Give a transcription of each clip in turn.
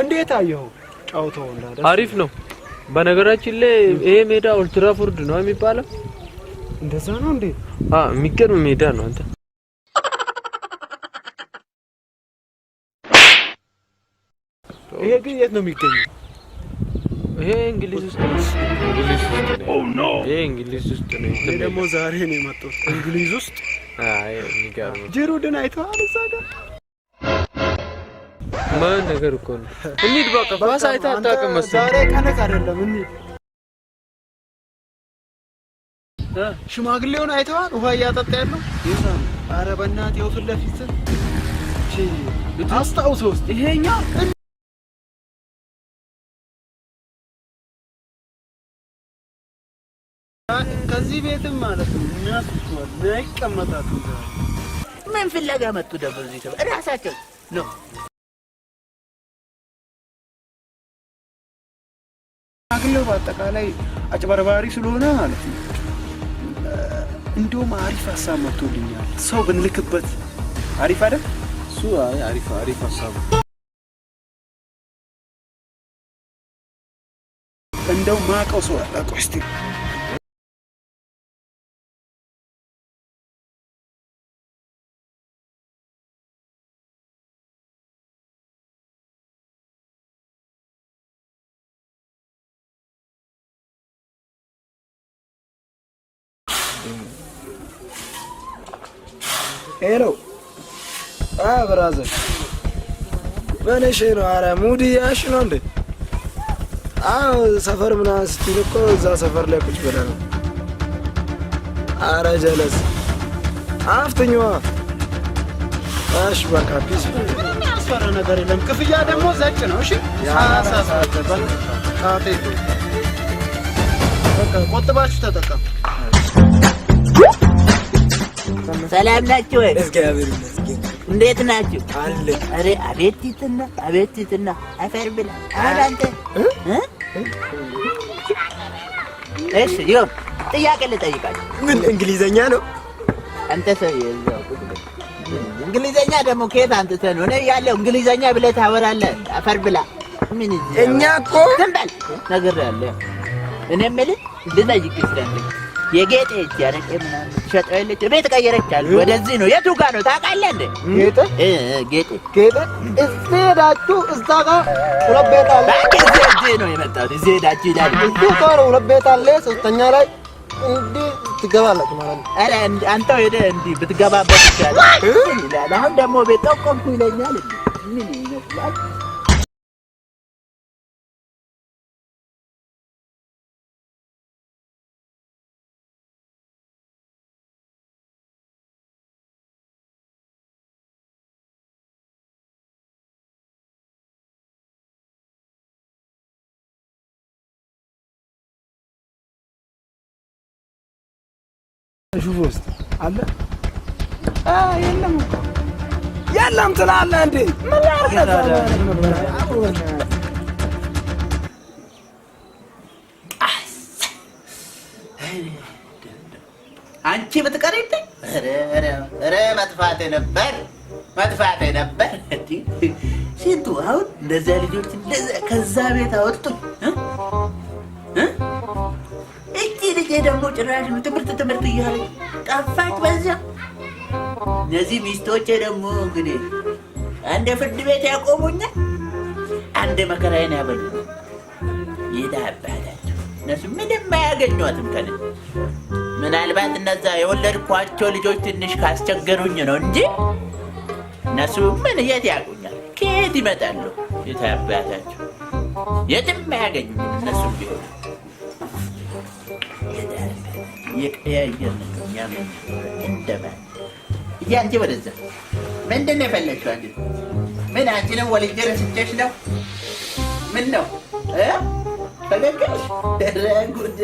እንዴት አየው? ጫውታው እንዳደረሰ አሪፍ ነው። በነገራችን ላይ ይሄ ሜዳ ኦልትራፎርድ ነው የሚባለው። እንደዛ ነው እንዴ? የሚገርም ሜዳ ነው አንተ። ይሄ ግን የት ነው የሚገኘው? ይሄ እንግሊዝ ውስጥ ነው። ኦ ኖ! ይሄ እንግሊዝ ውስጥ ነው። ይሄ ደግሞ ዛሬ ነው የመጣው እንግሊዝ ውስጥ። አይ የሚገርም ጅሩድን አይተዋል እዛ ጋር ማን ነገር እኮ ነው። እንሂድ በቃ ኳስ አይተህ አታውቅም መሰለኝ። ዛሬ ቀንህ አይደለም እንሂድ። ሽማግሌውን አይተዋል ውሃ እያጠጣ ያለው? ኧረ በእናትህ ይኸው ፊት ለፊት አስታውሰው ውስጥ ይሄኛ ከዚህ ቤትም ማለት ነው የሚያስፈልግ አይቀመጣቱ። ምን ፍለጋ መጡ ደግሞ እዚህ? እራሳቸው ነው ሽማግሌው በአጠቃላይ አጭበርባሪ ስለሆነ ማለት ነው። እንደውም አሪፍ ሀሳብ መጥቶልኛል። ሰው ብንልክበት አሪፍ አይደል? እሱ አሪፍ ሀሳብ እንደው ማቀው ሰው አለ። ቆይ እስቲ ሄሎ ብራዘር በነሽ ነው። ኧረ ሙድ ያሽ ነው እንዴ? ሰፈር ምናምን ስትል እኮ እዛ ሰፈር ላይ ቁጭ ብለህ ነው። ኧረ ጀለስ አፍትኛዋ። እሺ በቃ ፒስ። የሚያስፈራ ነገር የለም። ክፍያ ደግሞ ዘጭ ነው። እሺ በቃ ቆጥባችሁ ተጠቀሙ። ሰላም ናችሁ ወይ? እግዚአብሔር ይመስገን። እንዴት ናችሁ? አለ። አሬ አቤቲትና አፈር ብላ አንተ እሺ ይኸው ጥያቄ ልጠይቃችሁ። ምን እንግሊዘኛ ነው? አንተ ሰው የዛው እንግሊዘኛ ደግሞ ከየት አንተህ ነው? እኔ ያለው እንግሊዘኛ ብለህ ታወራለህ? አፈር ብላ ምን ይዘህ? እኛ እኮ ዝም በል ነግሬሃለሁ። እኔ የምልህ ልጠይቅህ ስለዚህ የጌጤ እጅ ያረቄ ምናምን ሸጠው የለች ቤት ቀየረቻል። ወደዚህ ነው። የቱ ጋር ነው ታውቃለህ እንዴ? ጌጤ እዚህ ሄዳችሁ እዛ ጋር ሁለት ቤት አለ። እዚህ ነው የመጣሁት። እዚህ ሄዳችሁ ይላል። እዚህ ጋር ሁለት ቤት አለ። ሶስተኛ ላይ እንዲህ ትገባላችሁ ማለት ነው። ኧረ አንተው ሄደህ እንዲህ ብትገባበት ይቻላል ይላል። አሁን ደግሞ ቤት ጠቆምኩ ይለኛል። ምን ይመስላል? ሹፍ ውስጥ አለ? የለም ትላለህ እንዴ? ምን ያርገታል? አንቺ ብትቀሪብኝ ኧረ መጥፋቴ ነበር። ስንቱ አሁን እንደዚያ ልጆች ከዛ ቤት አወጡኝ። ልጄ ደግሞ ጭራሽ ትምህርት እያለች ጠፋች። በዚያ እነዚህ ሚስቶቼ ደግሞ እንግዲህ አንድ ፍርድ ቤት ያቆሙኛል፣ አንድ መከራዬን ያበሉ። ይዳባዳቸው እነሱ ምንም አያገኟትም ከእኔ። ምናልባት እነዛ የወለድኳቸው ልጆች ትንሽ ካስቸገሩኝ ነው እንጂ እነሱ ምን የት ያውቁኛል? ከየት ይመጣሉ? የታባታቸው የትም አያገኙም እነሱ ቢሆኑ የቀያየር ነው የሚያመኝ እንደማን አንቺ ወደዛ ምንድን ነው የፈለግሽው? አንቺ ምን አንቺንም ወልጄ ረስቼሽ ነው? ምን ነው ፈገግሽ? ጉድ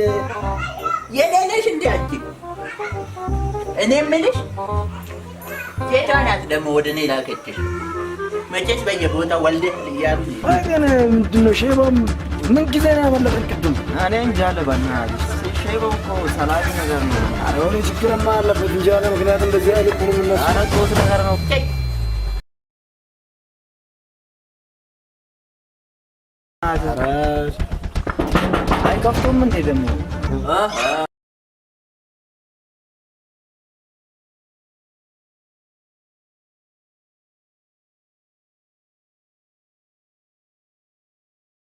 የሌለሽ እንደ አንቺ እኔ የምልሽ ሴቷ ናት ደግሞ ወደ እኔ ላከችሽ። መቼስ በየቦታው ወልደህ እያሉ ግን ምንድን ነው ሼባም ምን ጊዜ ነው ያመለጠን? ቅድም እኔ እንጃ አለ በእናትህ ሼባው እኮ ሰላቢ ነገር ነው። አሁን ችግርማ አለበት እንጂ አለ። ምክንያቱም እንደዚህ አይነት ቁም ነገር ኧረ ጦስ ነገር ነው። አይከፍቱም እንዴ ደግሞ?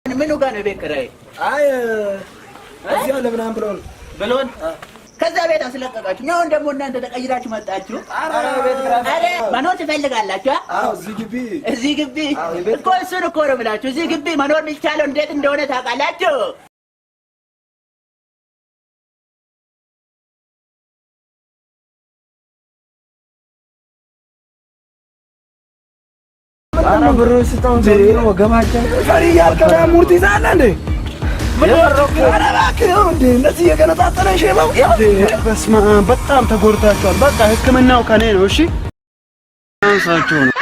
ምኑ ጋር ነው ቤት ኪራይ? አይ እዚህ አለ ምናምን ብሎን ከዛ ቤት አስለቀቃችሁ። አሁን ደግሞ እናንተ ተቀይራችሁ መጣችሁ። አረ መኖር ትፈልጋላችሁ? አዎ እዚህ ግቢ እኮ እሱን እኮ ነው ብላችሁ እዚህ ግቢ መኖር የሚቻለው እንዴት እንደሆነ ታውቃላችሁ? አረ ብሩ ስጣው እንጂ ወገባችን ፈሪ ያልከና ሙርት ይዛለ እንዴ? ኧረ እባክህ እንዴ እንደዚህ የገነጣጠለን ሼባው በስመ አብ በጣም ተጎድታችኋል። በቃ ሕክምናው ከኔ ነው። እሺ አንሳችሁ ነው